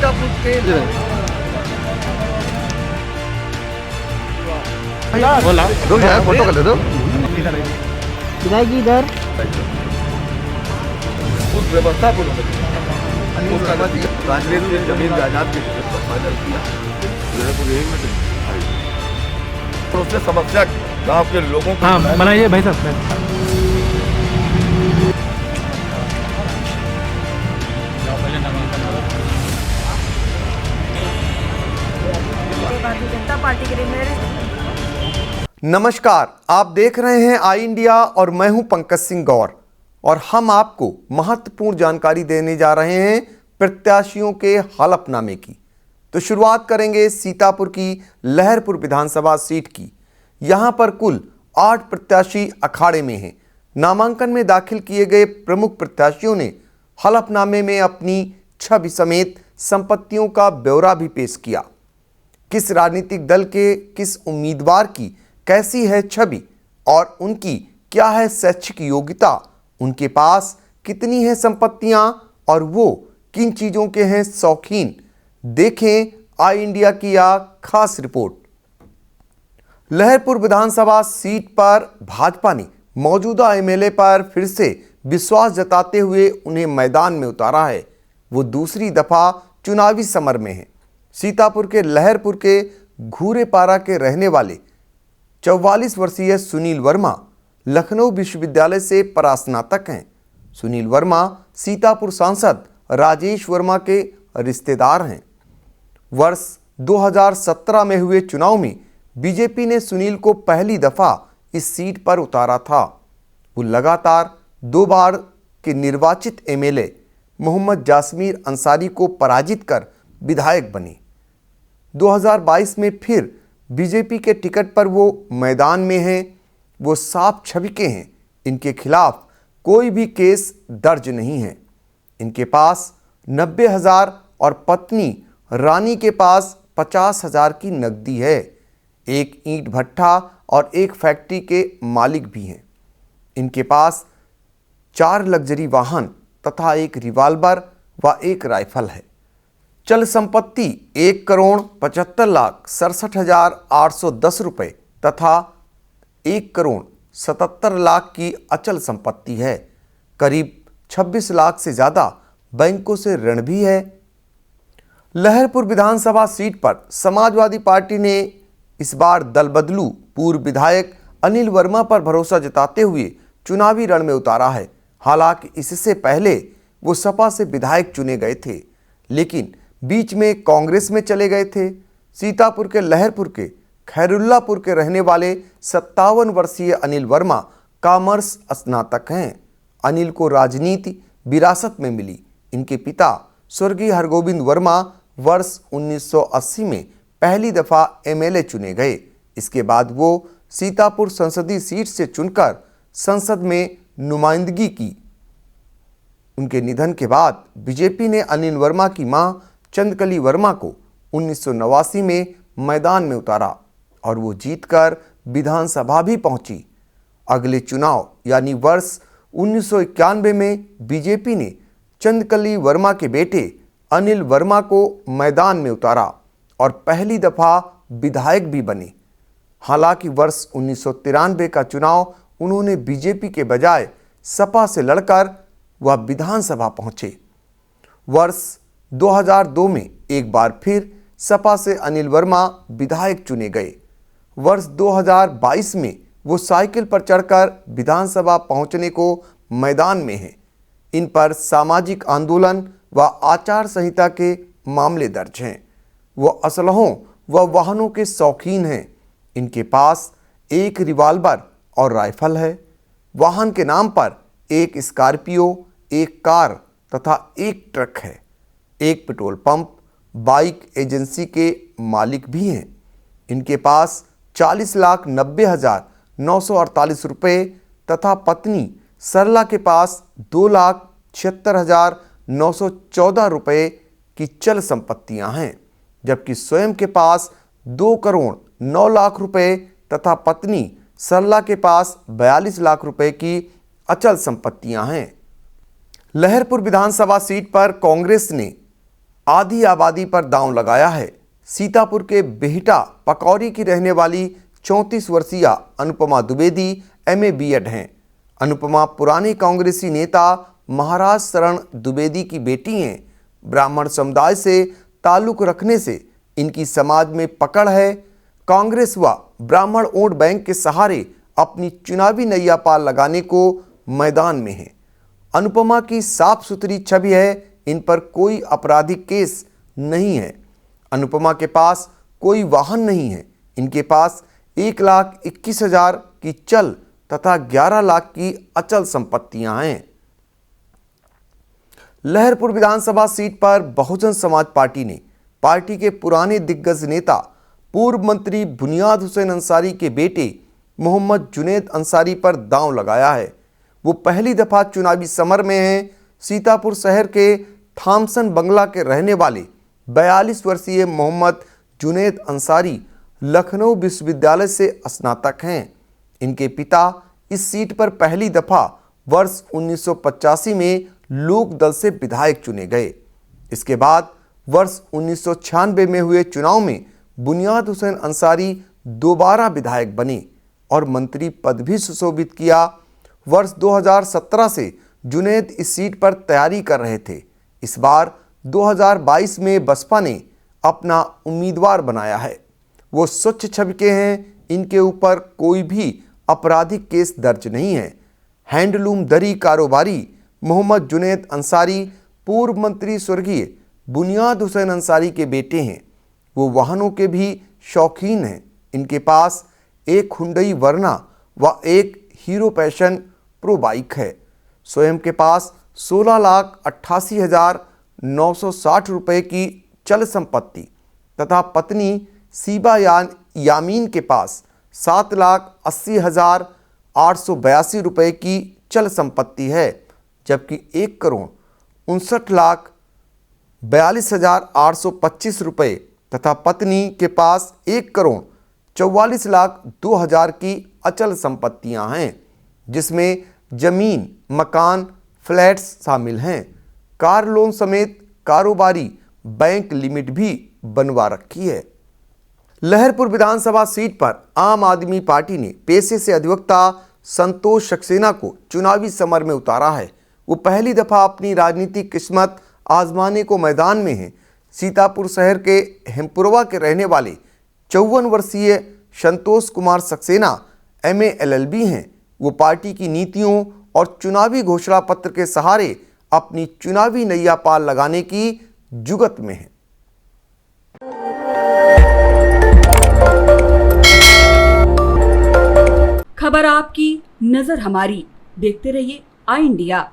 सीतापुर के बोला रुक जाए, फोटो कर ले दो। विधायक जी इधर उस व्यवस्था को राजनीति जमीन जायदाद के फाइनल किया तो उससे समस्या गांव के लोगों को। हाँ बनाइए भाई साहब। भारतीय जनता पार्टी के लिए नमस्कार, आप देख रहे हैं आई इंडिया और मैं हूं पंकज सिंह गौर और हम आपको महत्वपूर्ण जानकारी देने जा रहे हैं प्रत्याशियों के हलफनामे की। तो शुरुआत करेंगे सीतापुर की लहरपुर विधानसभा सीट की। यहां पर कुल 8 प्रत्याशी अखाड़े में हैं। नामांकन में दाखिल किए गए प्रमुख प्रत्याशियों ने हलफनामे में अपनी छवि समेत संपत्तियों का ब्यौरा भी पेश किया। किस राजनीतिक दल के किस उम्मीदवार की कैसी है छवि और उनकी क्या है शैक्षिक योग्यता, उनके पास कितनी है संपत्तियां और वो किन चीज़ों के हैं शौकीन, देखें आई इंडिया की यह खास रिपोर्ट। लहरपुर विधानसभा सीट पर भाजपा ने मौजूदा एमएलए पर फिर से विश्वास जताते हुए उन्हें मैदान में उतारा है। वो दूसरी दफा चुनावी समर में है। सीतापुर के लहरपुर के घूरेपारा के रहने वाले 44 वर्षीय सुनील वर्मा लखनऊ विश्वविद्यालय से परास्नातक हैं। सुनील वर्मा सीतापुर सांसद राजेश वर्मा के रिश्तेदार हैं। वर्ष 2017 में हुए चुनाव में बीजेपी ने सुनील को पहली दफा इस सीट पर उतारा था। वो लगातार 2 बार के निर्वाचित एमएलए मोहम्मद जासमीर अंसारी को पराजित कर विधायक बने। 2022 में फिर बीजेपी के टिकट पर वो मैदान में हैं। वो साफ छवि के हैं। इनके खिलाफ कोई भी केस दर्ज नहीं है। इनके पास 90,000 और पत्नी रानी के पास 50,000 की नकदी है। एक ईंट भट्ठा और एक फैक्ट्री के मालिक भी हैं। इनके पास 4 लग्जरी वाहन तथा एक रिवाल्वर व एक राइफल है। चल संपत्ति 1,75,67,810 रुपये तथा 1,77,00,000 की अचल संपत्ति है। करीब 26 लाख से ज़्यादा बैंकों से ऋण भी है। लहरपुर विधानसभा सीट पर समाजवादी पार्टी ने इस बार दल बदलू पूर्व विधायक अनिल वर्मा पर भरोसा जताते हुए चुनावी रण में उतारा है। हालांकि इससे पहले वो सपा से विधायक चुने गए थे, लेकिन बीच में कांग्रेस में चले गए थे। सीतापुर के लहरपुर के खैरुल्लापुर के रहने वाले 57 वर्षीय अनिल वर्मा कॉमर्स स्नातक हैं। अनिल को राजनीति विरासत में मिली। इनके पिता स्वर्गीय हरगोविंद वर्मा वर्ष 1980 में पहली दफा एमएलए चुने गए। इसके बाद वो सीतापुर संसदीय सीट से चुनकर संसद में नुमाइंदगी की। उनके निधन के बाद बीजेपी ने अनिल वर्मा की मां चंद्रकली वर्मा को 1989 में मैदान में उतारा और वो जीतकर विधानसभा भी पहुंची। अगले चुनाव यानी वर्ष 1991 में बीजेपी ने चंद्रकली वर्मा के बेटे अनिल वर्मा को मैदान में उतारा और पहली दफा विधायक भी बने। हालांकि वर्ष 1993 का चुनाव उन्होंने बीजेपी के बजाय सपा से लड़कर वह विधानसभा पहुंचे। वर्ष 2002 में एक बार फिर सपा से अनिल वर्मा विधायक चुने गए। वर्ष 2022 में वो साइकिल पर चढ़कर विधानसभा पहुंचने को मैदान में हैं। इन पर सामाजिक आंदोलन व आचार संहिता के मामले दर्ज हैं। वो असलहों व वाहनों के शौकीन हैं। इनके पास एक रिवाल्वर और राइफल है। वाहन के नाम पर एक स्कॉर्पियो, एक कार तथा एक ट्रक है। एक पेट्रोल पंप, बाइक एजेंसी के मालिक भी हैं। इनके पास 40,90,948 रुपये तथा पत्नी सरला के पास 2,76,914 रुपये की चल संपत्तियां हैं, जबकि स्वयं के पास 2,09,00,000 रुपये तथा पत्नी सरला के पास 42 लाख रुपए की अचल संपत्तियां हैं। लहरपुर विधानसभा सीट पर कांग्रेस ने आधी आबादी पर दांव लगाया है। सीतापुर के बेहटा पकौरी की रहने वाली 34 वर्षीय अनुपमा द्विवेदी MA B.Ed हैं। अनुपमा पुराने कांग्रेसी नेता महाराज शरण द्विवेदी की बेटी हैं। ब्राह्मण समुदाय से ताल्लुक रखने से इनकी समाज में पकड़ है। कांग्रेस व ब्राह्मण वोट बैंक के सहारे अपनी चुनावी नैया पार लगाने को मैदान में है। अनुपमा की साफ सुथरी छवि है, इन पर कोई आपराधिक केस नहीं है। अनुपमा के पास कोई वाहन नहीं है। इनके पास 1,21,000 की चल तथा 11 लाख की अचल संपत्तियां हैं। लहरपुर विधानसभा सीट पर बहुजन समाज पार्टी ने पार्टी के पुराने दिग्गज नेता पूर्व मंत्री बुनियाद हुसैन अंसारी के बेटे मोहम्मद जुनैद अंसारी पर दांव लगाया है। वो पहली दफा चुनावी समर में हैं। सीतापुर शहर के थॉमसन बंगला के रहने वाले 42 वर्षीय मोहम्मद जुनैद अंसारी लखनऊ विश्वविद्यालय से स्नातक हैं। इनके पिता इस सीट पर पहली दफा वर्ष 1985 में लोक दल से विधायक चुने गए। इसके बाद वर्ष 1996 में हुए चुनाव में बुनियाद हुसैन अंसारी दोबारा विधायक बने और मंत्री पद भी सुशोभित किया। वर्ष 2017 से जुनैद इस सीट पर तैयारी कर रहे थे। इस बार 2022 में बसपा ने अपना उम्मीदवार बनाया है। वो स्वच्छ छवि के हैं। इनके ऊपर कोई भी आपराधिक केस दर्ज नहीं है। हैंडलूम दरी कारोबारी मोहम्मद जुनैद अंसारी पूर्व मंत्री स्वर्गीय बुनियाद हुसैन अंसारी के बेटे हैं। वो वाहनों के भी शौकीन हैं। इनके पास एक हुंडई वर्ना व एक हीरो पैशन प्रो बाइक है। स्वयं के पास 16,88,960 रुपये की चल संपत्ति तथा पत्नी सीबा यामीन के पास 7,80,882 रुपये की चल संपत्ति है, जबकि 1,61,42,825 रुपये तथा पत्नी के पास 1,44,02,000 की अचल संपत्तियां हैं, जिसमें जमीन, मकान, फ्लैट्स शामिल हैं। कार लोन समेत कारोबारी बैंक लिमिट भी बनवा रखी है। लहरपुर विधानसभा सीट पर आम आदमी पार्टी ने पेशे से अधिवक्ता संतोष सक्सेना को चुनावी समर में उतारा है। वो पहली दफा अपनी राजनीतिक किस्मत आजमाने को मैदान में हैं। सीतापुर शहर के हेमपुरवा के रहने वाले 54 वर्षीय संतोष कुमार सक्सेना MA LLB हैं। वो पार्टी की नीतियों और चुनावी घोषणा पत्र के सहारे अपनी चुनावी नैया पार लगाने की जुगत में हैं। खबर आपकी, नजर हमारी। देखते रहिए आई इंडिया।